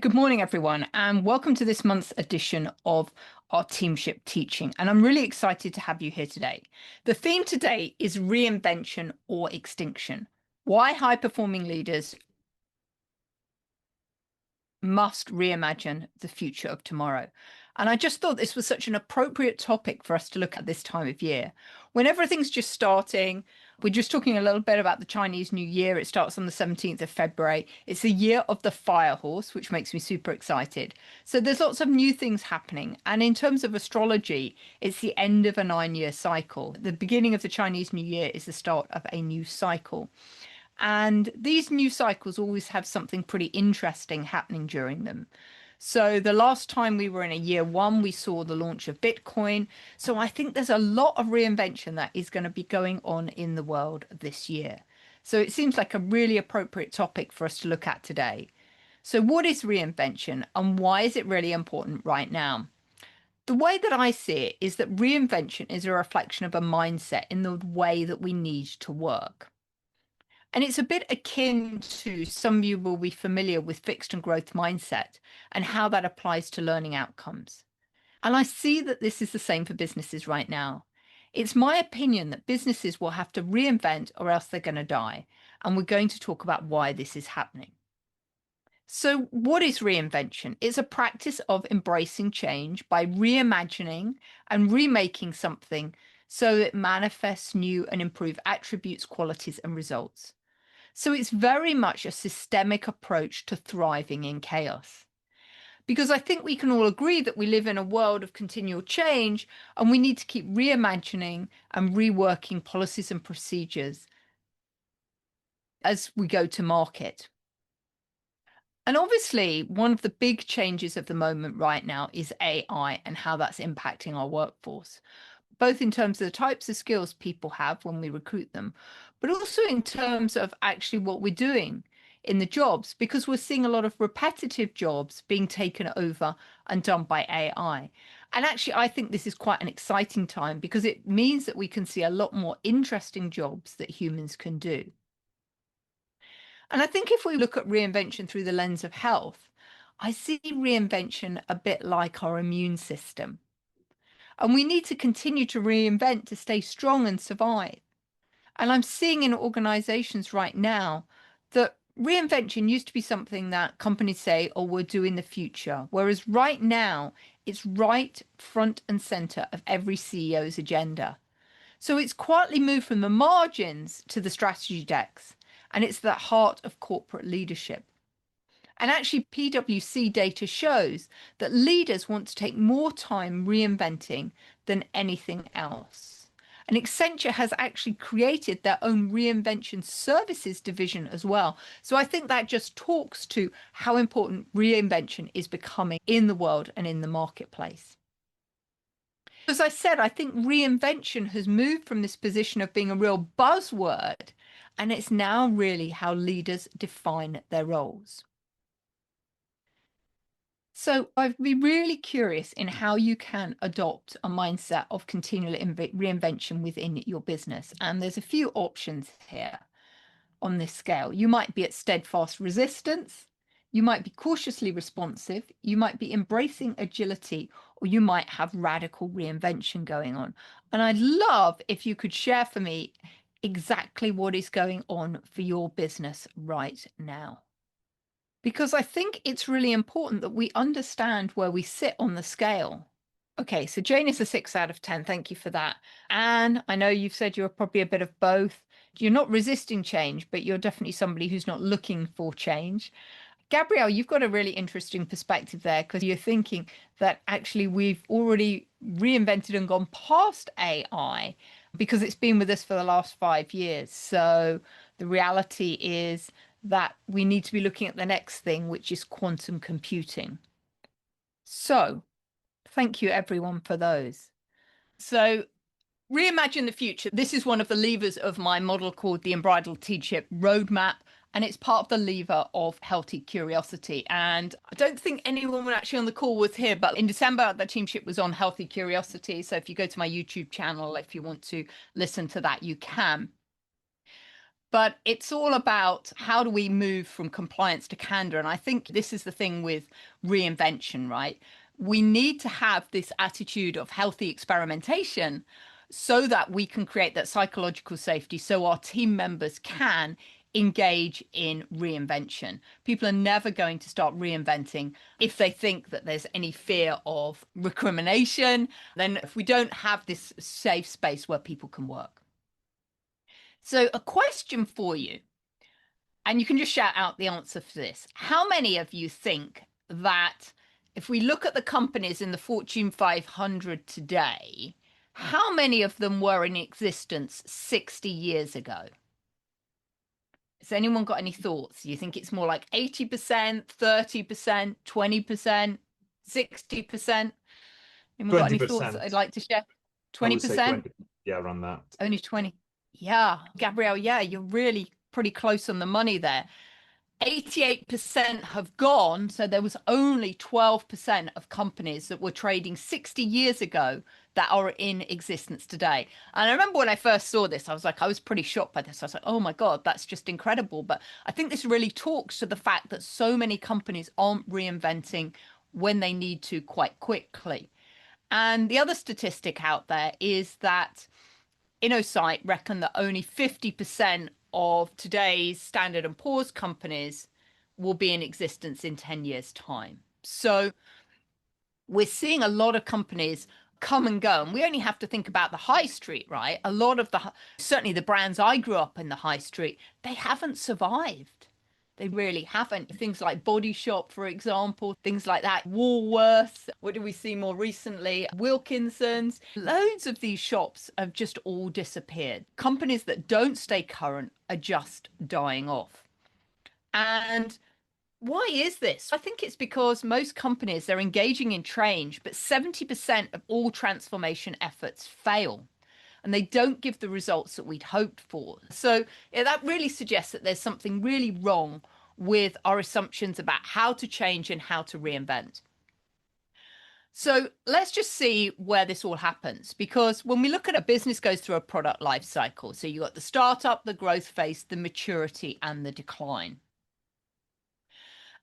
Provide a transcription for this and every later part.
Good morning, everyone, and welcome to this month's edition of our Teamship teaching. And I'm really excited to have you here today. The theme today is reinvention or extinction. Why high-performing leaders must reimagine the future of tomorrow. And I just thought this was such an appropriate topic for us to look at this time of year. When everything's just starting, we're just talking a little bit about the Chinese New Year. It starts on the 17th of February. It's the year of the fire horse, which makes me super excited. So there's lots of new things happening. And in terms of astrology, it's the end of a 9-year cycle. The beginning of the Chinese New Year is the start of a new cycle. And these new cycles always have something pretty interesting happening during them. So the last time we were in a year one, we saw the launch of Bitcoin. So I think there's a lot of reinvention that is going to be going on in the world this year. So it seems like a really appropriate topic for us to look at today. So what is reinvention and why is it really important right now? The way that I see it is that reinvention is a reflection of a mindset in the way that we need to work. And it's a bit akin to some of you will be familiar with fixed and growth mindset and how that applies to learning outcomes. And I see that this is the same for businesses right now. It's my opinion that businesses will have to reinvent or else they're going to die. And we're going to talk about why this is happening. So what is reinvention? It's a practice of embracing change by reimagining and remaking something so it manifests new and improved attributes, qualities, and results. So it's very much a systemic approach to thriving in chaos. Because I think we can all agree that we live in a world of continual change and we need to keep reimagining and reworking policies and procedures as we go to market. And obviously, one of the big changes of the moment right now is AI and how that's impacting our workforce, both in terms of the types of skills people have when we recruit them, but also in terms of actually what we're doing in the jobs, because we're seeing a lot of repetitive jobs being taken over and done by AI. And actually, I think this is quite an exciting time because it means that we can see a lot more interesting jobs that humans can do. And I think if we look at reinvention through the lens of health, I see reinvention a bit like our immune system. And we need to continue to reinvent to stay strong and survive. And I'm seeing in organizations right now that reinvention used to be something that companies say, oh, we'll do in the future. Whereas right now, it's right front and center of every CEO's agenda. So it's quietly moved from the margins to the strategy decks. And it's the heart of corporate leadership. And actually, PwC data shows that leaders want to take more time reinventing than anything else. And Accenture has actually created their own reinvention services division as well. So I think that just talks to how important reinvention is becoming in the world and in the marketplace. As I said, I think reinvention has moved from this position of being a real buzzword, and it's now really how leaders define their roles. So I'd be really curious in how you can adopt a mindset of continual reinvention within your business. And there's a few options here on this scale. You might be at steadfast resistance. You might be cautiously responsive. You might be embracing agility, or you might have radical reinvention going on. And I'd love if you could share for me exactly what is going on for your business right now. Because I think it's really important that we understand where we sit on the scale. Okay, so Jane is a 6 out of 10. Thank you for that. Anne, I know you've said you're probably a bit of both. You're not resisting change, but you're definitely somebody who's not looking for change. Gabrielle, you've got a really interesting perspective there because you're thinking that actually we've already reinvented and gone past AI because it's been with us for the last 5 years. So the reality is that we need to be looking at the next thing, which is quantum computing. So thank you everyone for those. So reimagine the future. This is one of the levers of my model called the Unbridled Teamship Roadmap. And it's part of the lever of healthy curiosity. And I don't think anyone actually on the call was here, but in December, the Teamship was on healthy curiosity. So if you go to my YouTube channel, if you want to listen to that, you can. But it's all about how do we move from compliance to candor. And I think this is the thing with reinvention, right? We need to have this attitude of healthy experimentation so that we can create that psychological safety so our team members can engage in reinvention. People are never going to start reinventing if they think that there's any fear of recrimination. Then if we don't have this safe space where people can work. So, a question for you, and you can just shout out the answer for this. How many of you think that if we look at the companies in the Fortune 500 today, how many of them were in existence 60 years ago? Has anyone got any thoughts? Do you think it's more like 80%, 30%, 20%, 60%? Anyone got any thoughts that I'd like to share? 20%? Yeah, around that. Only 20. Yeah, Gabrielle, yeah, you're really pretty close on the money there. 88% have gone. So there was only 12% of companies that were trading 60 years ago that are in existence today. And I remember when I first saw this, I was pretty shocked by this. I was like, oh my God, that's just incredible. But I think this really talks to the fact that so many companies aren't reinventing when they need to quite quickly. And the other statistic out there is that InnoSight reckon that only 50% of today's Standard and Poor's companies will be in existence in 10 years' time. So we're seeing a lot of companies come and go. And we only have to think about the high street, right? A lot of certainly the brands I grew up in the high street, they haven't survived. They really haven't. Things like Body Shop, for example, things like that. Woolworths. What do we see more recently? Wilkinson's. Loads of these shops have just all disappeared. Companies that don't stay current are just dying off. And why is this? I think it's because most companies, they're engaging in change, but 70% of all transformation efforts fail and they don't give the results that we'd hoped for. So yeah, that really suggests that there's something really wrong with our assumptions about how to change and how to reinvent. So let's just see where this all happens, because when we look at a business goes through a product life cycle, so you've got the startup, the growth phase, the maturity, and the decline.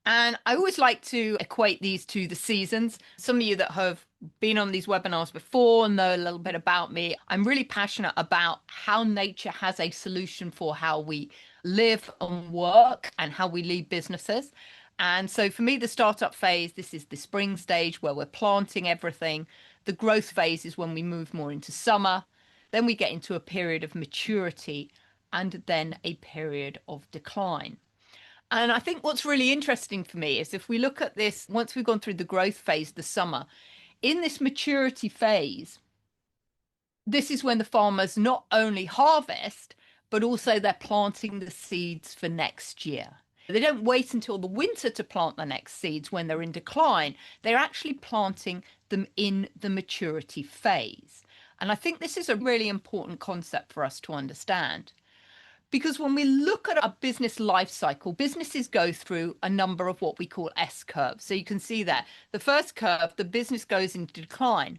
And I always like to equate these to the seasons. Some of you that have been on these webinars before know a little bit about me. I'm really passionate about how nature has a solution for how we live and work and how we lead businesses. And so for me, the startup phase, this is the spring stage where we're planting everything. The growth phase is when we move more into summer. Then we get into a period of maturity and then a period of decline. And I think what's really interesting for me is if we look at this, once we've gone through the growth phase, the summer, in this maturity phase, this is when the farmers not only harvest, but also they're planting the seeds for next year. They don't wait until the winter to plant the next seeds when they're in decline. They're actually planting them in the maturity phase. And I think this is a really important concept for us to understand. Because when we look at a business life cycle, businesses go through a number of what we call S curves. So you can see there, the first curve, the business goes into decline.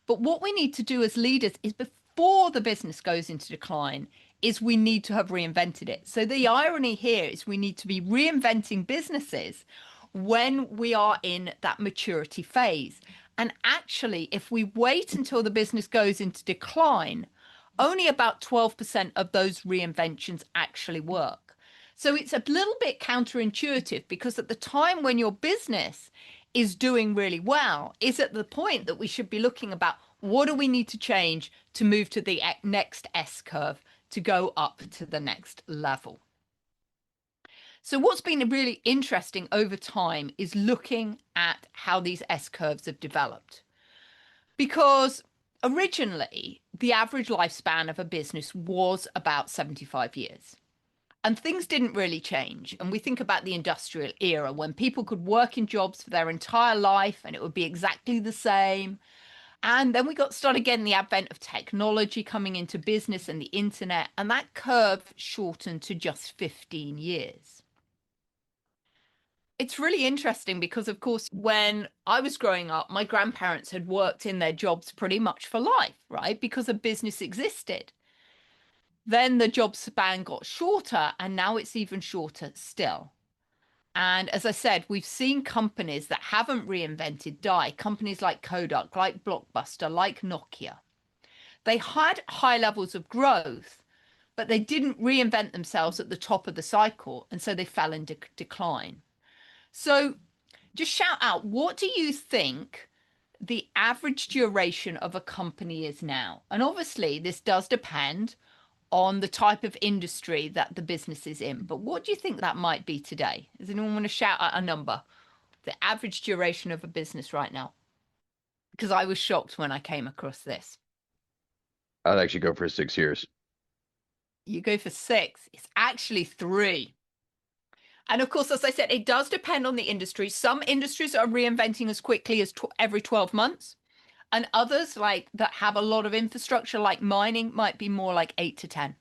But what we need to do as leaders is before the business goes into decline, is we need to have reinvented it. So the irony here is we need to be reinventing businesses when we are in that maturity phase. And actually, if we wait until the business goes into decline, only about 12% of those reinventions actually work. So it's a little bit counterintuitive, because at the time when your business is doing really well is at the point that we should be looking about what do we need to change to move to the next S curve to go up to the next level. So what's been really interesting over time is looking at how these S curves have developed, because originally, the average lifespan of a business was about 75 years. And things didn't really change. And we think about the industrial era when people could work in jobs for their entire life and it would be exactly the same. And then we started getting the advent of technology coming into business and the internet, and that curve shortened to just 15 years. It's really interesting because, of course, when I was growing up, my grandparents had worked in their jobs pretty much for life, right? Because a business existed. Then the job span got shorter, and now it's even shorter still. And as I said, we've seen companies that haven't reinvented die. Companies like Kodak, like Blockbuster, like Nokia. They had high levels of growth, but they didn't reinvent themselves at the top of the cycle. And so they fell into decline. So just shout out, what do you think the average duration of a company is now? And obviously, this does depend on the type of industry that the business is in. But what do you think that might be today? Does anyone want to shout out a number? The average duration of a business right now? Because I was shocked when I came across this. I'd actually go for 6 years. You go for 6. It's actually 3. And of course, as I said, it does depend on the industry. Some industries are reinventing as quickly as every 12 months. And others, like that have a lot of infrastructure, like mining, might be more like 8 to 10.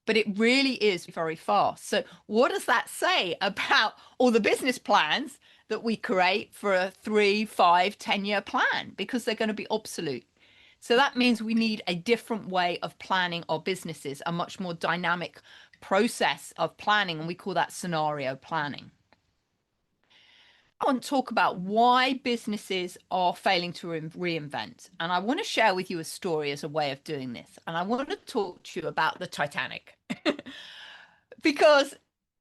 But it really is very fast. So what does that say about all the business plans that we create for a 3, 5, 10-year plan? Because they're going to be obsolete. So that means we need a different way of planning our businesses, a much more dynamic process of planning, and we call that scenario planning. I want to talk about why businesses are failing to reinvent. And I want to share with you a story as a way of doing this. And I want to talk to you about the Titanic. Because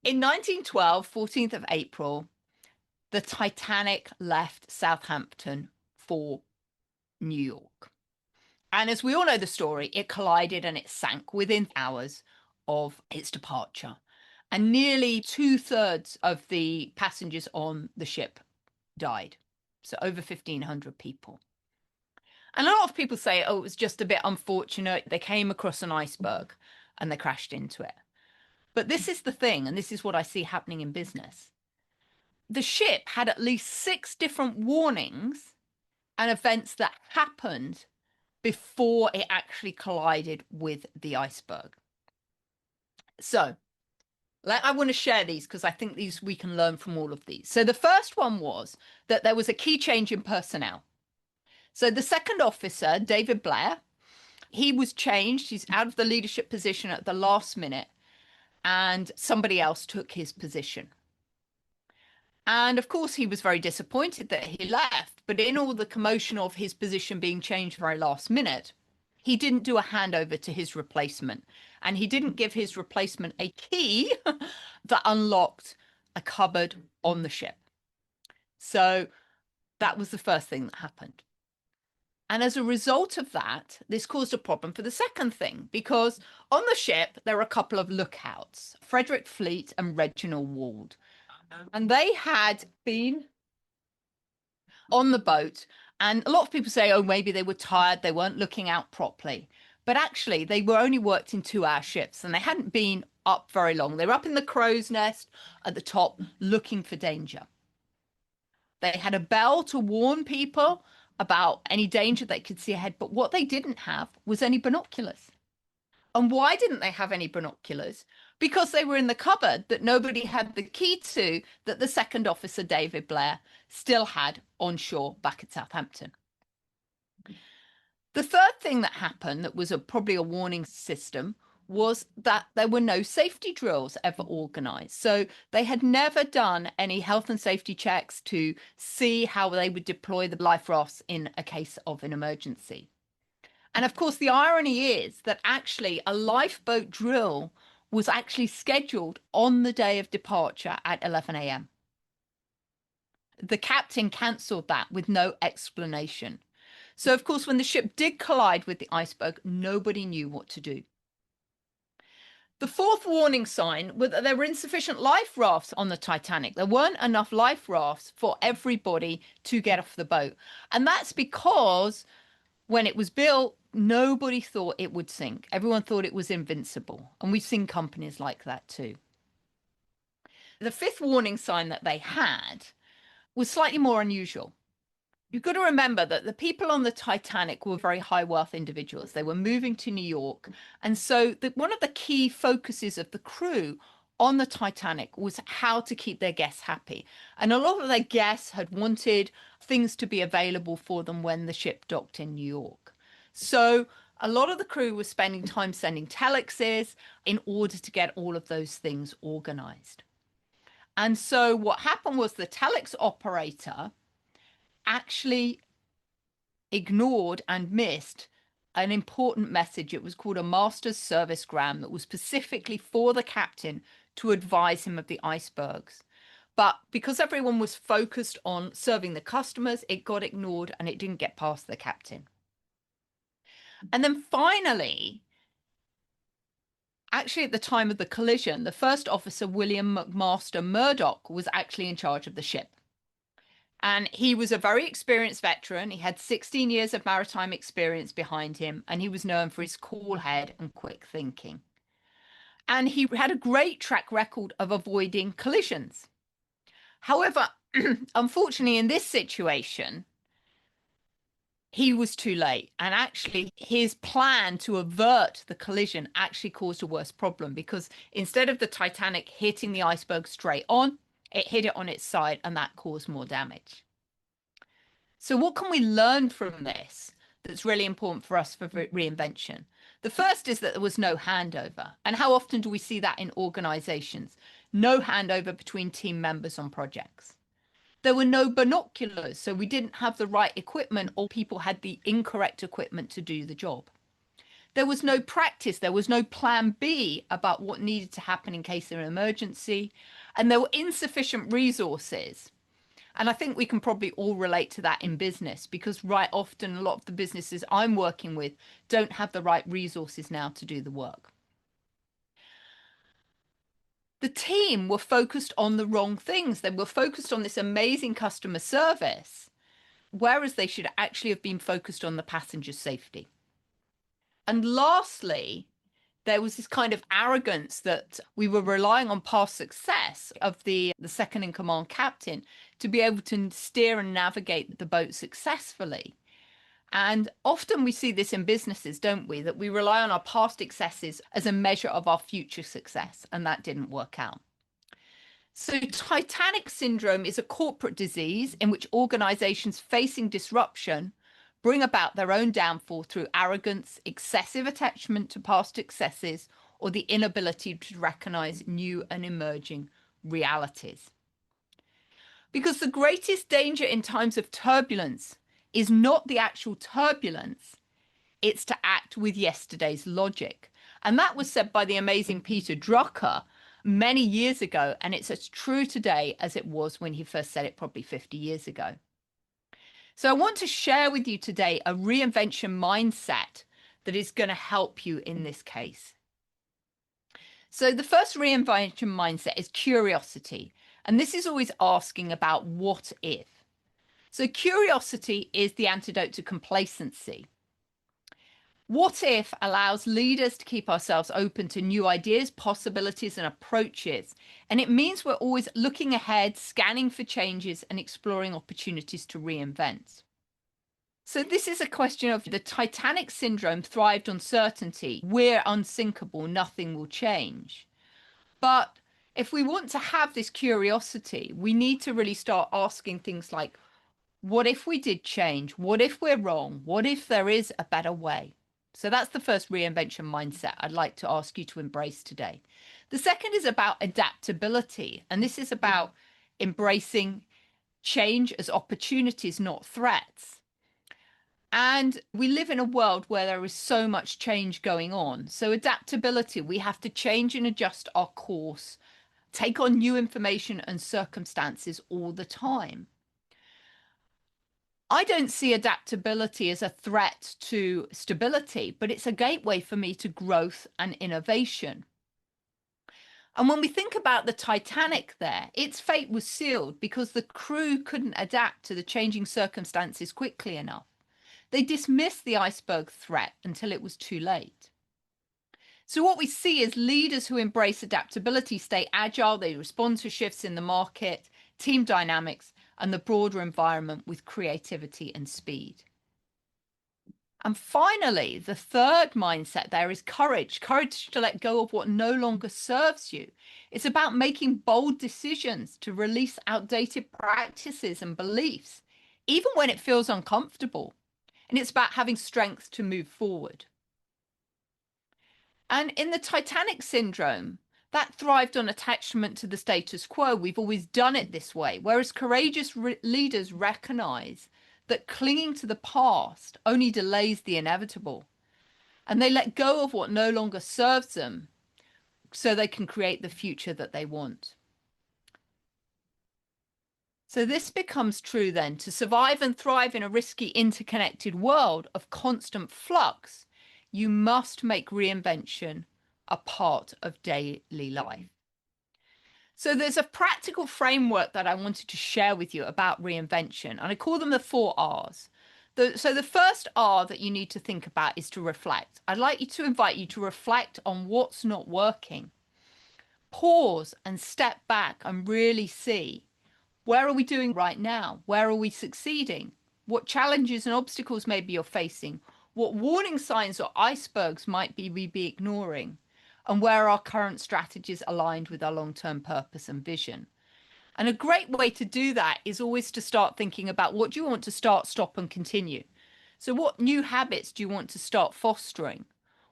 in 1912, 14th of April, the Titanic left Southampton for New York. And as we all know the story, it collided and it sank within hours of its departure. And nearly 2/3 of the passengers on the ship died. So over 1,500 people. And a lot of people say, oh, it was just a bit unfortunate. They came across an iceberg and they crashed into it. But this is the thing, and this is what I see happening in business. The ship had at least 6 different warnings and events that happened before it actually collided with the iceberg. So I want to share these because I think we can learn from all of these. So the first one was that there was a key change in personnel. So the second officer, David Blair, he was changed. He's out of the leadership position at the last minute, and somebody else took his position. And of course, he was very disappointed that he left. But in all the commotion of his position being changed very last minute, he didn't do a handover to his replacement. And he didn't give his replacement a key that unlocked a cupboard on the ship. So that was the first thing that happened. And as a result of that, this caused a problem for the second thing, because on the ship, there were a couple of lookouts, Frederick Fleet and Reginald Wald. And they had been on the boat. And a lot of people say, oh, maybe they were tired. They weren't looking out properly. But actually, they were only worked in 2-hour shifts and they hadn't been up very long. They were up in the crow's nest at the top looking for danger. They had a bell to warn people about any danger they could see ahead. But what they didn't have was any binoculars. And why didn't they have any binoculars? Because they were in the cupboard that nobody had the key to, that the second officer, David Blair, still had on shore back at Southampton. The third thing that happened that was probably a warning system was that there were no safety drills ever organized. So they had never done any health and safety checks to see how they would deploy the life rafts in a case of an emergency. And of course, the irony is that actually a lifeboat drill was actually scheduled on the day of departure at 11 a.m. The captain cancelled that with no explanation. So, of course, when the ship did collide with the iceberg, nobody knew what to do. The fourth warning sign was that there were insufficient life rafts on the Titanic. There weren't enough life rafts for everybody to get off the boat. And that's because when it was built, nobody thought it would sink. Everyone thought it was invincible. And we've seen companies like that too. The fifth warning sign that they had was slightly more unusual. You've got to remember that the people on the Titanic were very high wealth individuals. They were moving to New York. And so one of the key focuses of the crew on the Titanic was how to keep their guests happy. And a lot of their guests had wanted things to be available for them when the ship docked in New York. So A lot of the crew was spending time sending telexes in order to get all of those things organized. And so what happened was the telex operator actually ignored and missed an important message. It was called a master's servicegram that was specifically for the captain to advise him of the icebergs. But because everyone was focused on serving the customers, it got ignored and it didn't get past the captain. And then finally, actually at the time of the collision, the first officer, William McMaster Murdoch, was actually in charge of the ship. And he was a very experienced veteran. He had 16 years of maritime experience behind him, and he was known for his cool head and quick thinking. And he had a great track record of avoiding collisions. However, unfortunately, in this situation, he was too late. And actually, his plan to avert the collision actually caused a worse problem, because instead of the Titanic hitting the iceberg straight on, it hit it on its side, and that caused more damage. So what can we learn from this that's really important for us for reinvention? The first is that there was no handover. And how often do we see that in organizations? No handover between team members on projects. There were no binoculars, so we didn't have the right equipment, or people had the incorrect equipment to do the job. There was no practice. There was no plan B about what needed to happen in case of an emergency. And there were insufficient resources. And I think we can probably all relate to that in business, because right often a lot of the businesses I'm working with don't have the right resources now to do the work. The team were focused on the wrong things. They were focused on this amazing customer service, whereas they should actually have been focused on the passenger safety. And lastly, there was this kind of arrogance that we were relying on past success of the second in command captain to be able to steer and navigate the boat successfully. And often we see this in businesses, don't we? That we rely on our past successes as a measure of our future success, and that didn't work out. So Titanic syndrome is a corporate disease in which organizations facing disruption bring about their own downfall through arrogance, excessive attachment to past successes, or the inability to recognize new and emerging realities. Because the greatest danger in times of turbulence is not the actual turbulence, it's to act with yesterday's logic. And that was said by the amazing Peter Drucker many years ago, and it's as true today as it was when he first said it probably 50 years ago. So I want to share with you today a reinvention mindset that is going to help you in this case. So the first reinvention mindset is curiosity. And this is always asking about what if. So curiosity is the antidote to complacency. What if allows leaders to keep ourselves open to new ideas, possibilities, and approaches. And it means we're always looking ahead, scanning for changes, and exploring opportunities to reinvent. So this is a question of the Titanic syndrome thrived on certainty. We're unsinkable, nothing will change. But if we want to have this curiosity, we need to really start asking things like, what if we did change? What if we're wrong? What if there is a better way? So that's the first reinvention mindset I'd like to ask you to embrace today. The second is about adaptability. And this is about embracing change as opportunities, not threats. And we live in a world where there is so much change going on. So adaptability, we have to change and adjust our course, take on new information and circumstances all the time. I don't see adaptability as a threat to stability, but it's a gateway for me to growth and innovation. And when we think about the Titanic there, its fate was sealed because the crew couldn't adapt to the changing circumstances quickly enough. They dismissed the iceberg threat until it was too late. So what we see is leaders who embrace adaptability stay agile, they respond to shifts in the market, team dynamics, and the broader environment with creativity and speed. And finally, the third mindset there is courage to let go of what no longer serves you. It's about making bold decisions to release outdated practices and beliefs, even when it feels uncomfortable. And it's about having strength to move forward. And in the Titanic syndrome, that thrived on attachment to the status quo. We've always done it this way. Whereas courageous leaders recognize that clinging to the past only delays the inevitable. And they let go of what no longer serves them so they can create the future that they want. So this becomes true then. To survive and thrive in a risky, interconnected world of constant flux, you must make reinvention a part of daily life. So there's a practical framework that I wanted to share with you about reinvention, and I call them the 4 Rs. So the first R that you need to think about is to reflect. I'd like you to invite you to reflect on what's not working. Pause and step back and really see, where are we doing right now? Where are we succeeding? What challenges and obstacles maybe you're facing? What warning signs or icebergs might we be ignoring? And where are our current strategies aligned with our long-term purpose and vision? And a great way to do that is always to start thinking about, what do you want to start, stop, and continue? So what new habits do you want to start fostering?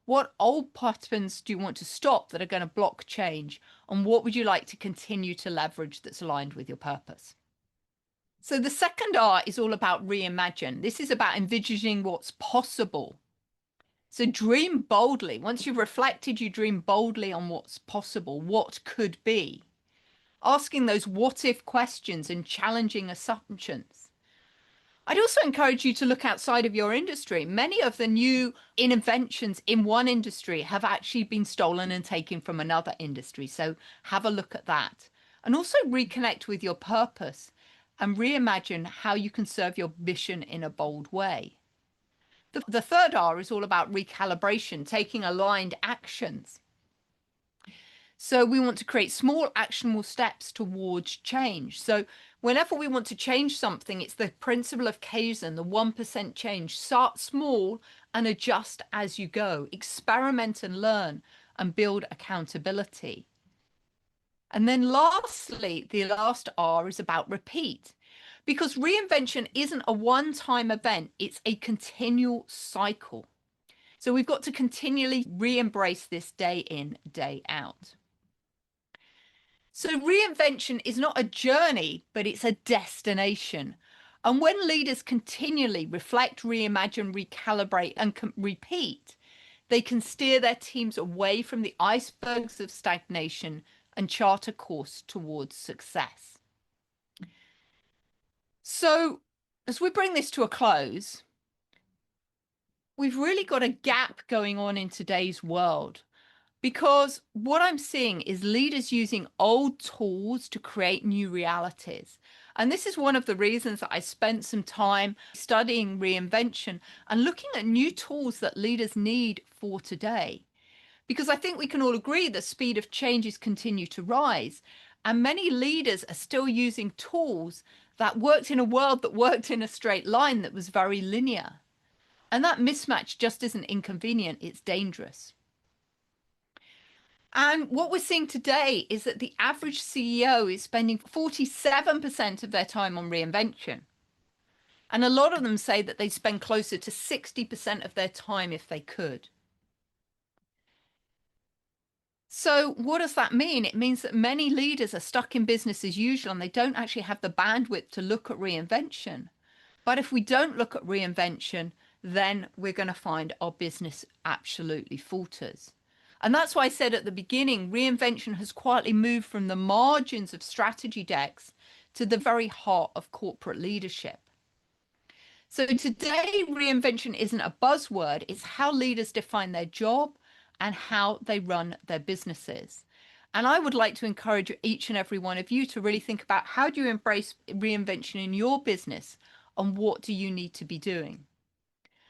What old patterns do you want to stop that are going to block change? And what would you like to continue to leverage that's aligned with your purpose? So the second R is all about reimagine. This is about envisioning what's possible. So dream boldly. Once you've reflected, you dream boldly on what's possible, what could be. Asking those what if questions and challenging assumptions. I'd also encourage you to look outside of your industry. Many of the new inventions in one industry have actually been stolen and taken from another industry. So have a look at that. And also reconnect with your purpose and reimagine how you can serve your mission in a bold way. The third R is all about recalibration, taking aligned actions. So we want to create small actionable steps towards change. So whenever we want to change something, it's the principle of Kaizen, the 1% change. Start small and adjust as you go. Experiment and learn and build accountability. And then lastly, the last R is about repeat. Because reinvention isn't a one-time event, it's a continual cycle. So we've got to continually re-embrace this day in, day out. So reinvention is not a journey, but it's a destination. And when leaders continually reflect, reimagine, recalibrate, and repeat, they can steer their teams away from the icebergs of stagnation and chart a course towards success. So as we bring this to a close, we've really got a gap going on in today's world, because what I'm seeing is leaders using old tools to create new realities. And this is one of the reasons that I spent some time studying reinvention and looking at new tools that leaders need for today. Because I think we can all agree the speed of changes continue to rise. And many leaders are still using tools that worked in a world that worked in a straight line that was very linear. And that mismatch just isn't inconvenient, it's dangerous. And what we're seeing today is that the average CEO is spending 47% of their time on reinvention. And a lot of them say that they spend closer to 60% of their time if they could. So what does that mean? It means that many leaders are stuck in business as usual and they don't actually have the bandwidth to look at reinvention. But if we don't look at reinvention, then we're going to find our business absolutely falters. And that's why I said at the beginning, reinvention has quietly moved from the margins of strategy decks to the very heart of corporate leadership. So today, reinvention isn't a buzzword, it's how leaders define their job and how they run their businesses. And I would like to encourage each and every one of you to really think about, how do you embrace reinvention in your business and what do you need to be doing?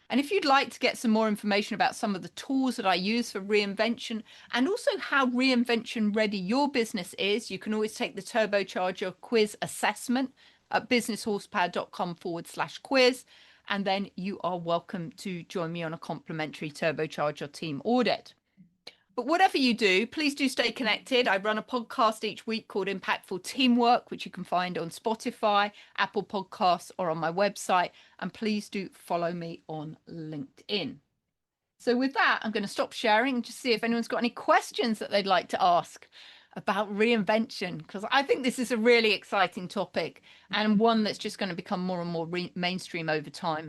And if you'd like to get some more information about some of the tools that I use for reinvention and also how reinvention ready your business is, you can always take the Turbocharger quiz assessment at businesshorsepower.com/quiz. And then you are welcome to join me on a complimentary Turbocharger team audit. But whatever you do, please do stay connected. I run a podcast each week called Impactful Teamwork, which you can find on Spotify, Apple Podcasts, or on my website. And please do follow me on LinkedIn. So with that, I'm going to stop sharing and just see if anyone's got any questions that they'd like to ask about reinvention, because I think this is a really exciting topic and one that's just going to become more and more mainstream over time.